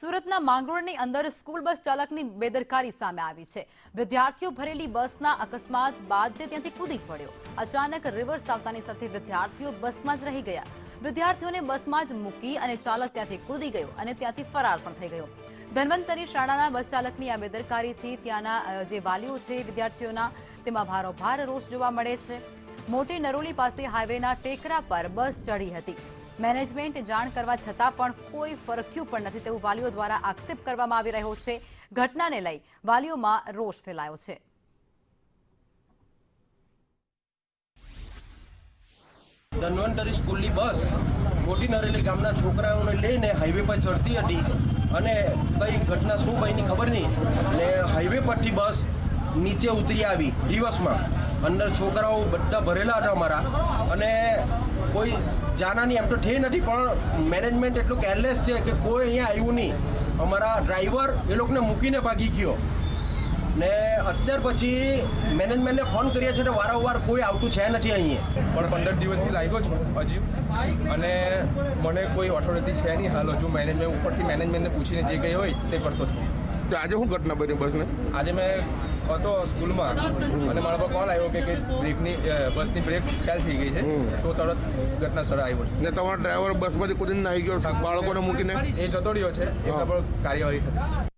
સુરતના માંગરોળની અંદર school bus ચાલકની બેદરકારી સામે આવી છે। વિદ્યાર્થીઓ ભરેલી બસના અકસ્માત બાદ તે ત્યાંથી કૂદી પડ્યો। અચાનક રિવર્સ આવતાની સાથે વિદ્યાર્થીઓ બસમાં જ રહી ગયા। વિદ્યાર્થીઓને બસમાં જ મૂકી અને ચાલક ત્યાંથી કૂદી ગયો અને ત્યાંથી ફરાર પણ થઈ ગયો। ધન્વંતરી શાળાના બસ ચાલકની આ બેદરકારીથી ત્યાંના જે વાલીઓ છે વિદ્યાર્થીઓના તેમાં ભારોભાર રોષ જોવા મળે છે। મોટી નરોલી પાસે હાઈવેના ટેકરા પર બસ ચડી હતી। મેનેજમેન્ટ જાણ કરવા છતાં પણ કોઈ ફરક્યું પણ નથી તેવું વાલીઓ દ્વારા આક્ષેપ કરવામાં આવી રહ્યો છે। ઘટનાને લઈ વાલીઓમાં રોષ ફેલાયો છે। ધન્વંતરી સ્કૂલની બસ મોટી નરેલી ગામના છોકરાઓને લઈને હાઈવે પર ચડતી હતી અને કઈ ઘટના શું બની ખબર નહીં ને હાઈવે પરથી બસ નીચે ઉતરી આવી રિવર્સમાં। અંદર છોકરાઓ બધા ભરેલા હતા અમારા અને કોઈ જાનાની એમ તો થઈ નથી પણ મેનેજમેન્ટ એટલું કેરલેસ છે કે કોઈ અહીંયા આવ્યું નહીં। અમારા ડ્રાઈવર એ લોકોને મૂકીને ભાગી ગયો ને અત્યાર પછી મેનેજમેન્ટને ફોન કર્યા છે તો વારંવાર કોઈ આવતું છે નથી અહીંયા। પણ 15 દિવસથી લાગ્યો છું હજી અને મને કોઈ ઓથોરિટી છે નહીં હાલ હજુ મેનેજમેન્ટ ઉપરથી મેનેજમેન્ટને પૂછીને જે કંઈ હોય તે કરતો છું। તો આજે શું ઘટના બની બસને? આજે મેં હતો સ્કૂલમાં અને મારા પર કોલ આવ્યો કે બ્રેકની બસની બ્રેક ફેલ થઈ ગઈ છે તો તરત ઘટના સ્થળે આવ્યો છું। ને તમારો ડ્રાઈવર બસમાંથી કૂદીને આવી ગયો બાળકોને મૂકીને? એ જતો રહ્યો છે એના પર કાર્યવાહી થશે।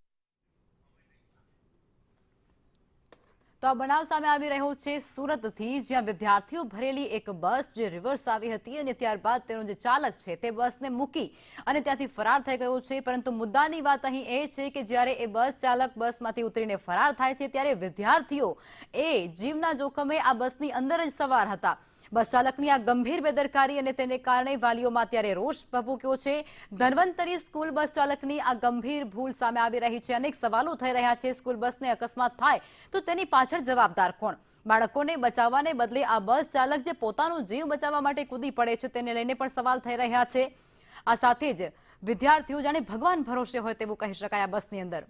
તો આ બનાવ સામે આવી રહ્યો છે સુરતથી, જ્યાં વિદ્યાર્થીઓ ભરેલી એક બસ જે રિવર્સ આવી હતી અને ત્યારબાદ તેનો જે ચાલક છે તે બસને મૂકી અને ત્યાંથી ફરાર થઈ ગયો છે। પરંતુ મુદ્દાની વાત અહીં એ છે કે જ્યારે એ બસ ચાલક બસમાંથી ઉતરીને ફરાર થાય છે ત્યારે વિદ્યાર્થીઓ એ જીવના જોખમે આ બસની અંદર જ સવાર હતા। બસ ચાલકની આ ગંભીર બેદરકારી અને તેને કારણે વાલીઓમાં ત્યારે રોષ ભભૂક્યો છે। ધન્વંતરી સ્કૂલ બસ ચાલકની આ ગંભીર ભૂલ સામે આવી રહી છે। અનેક સવાલો થઈ રહ્યા છે। સ્કૂલ બસને અકસ્માત થાય તો તેની પાછળ જવાબદાર કોણ? બાળકોને બચાવવાને બદલે આ બસ ચાલક જે પોતાનો જીવ બચાવવા માટે કૂદી પડે છે તેને લઈને પણ સવાલ થઈ રહ્યા છે। આ સાથે જ વિદ્યાર્થીઓ જાણે ભગવાન ભરોસે હોય તેવું કહી શકાય આ બસની અંદર।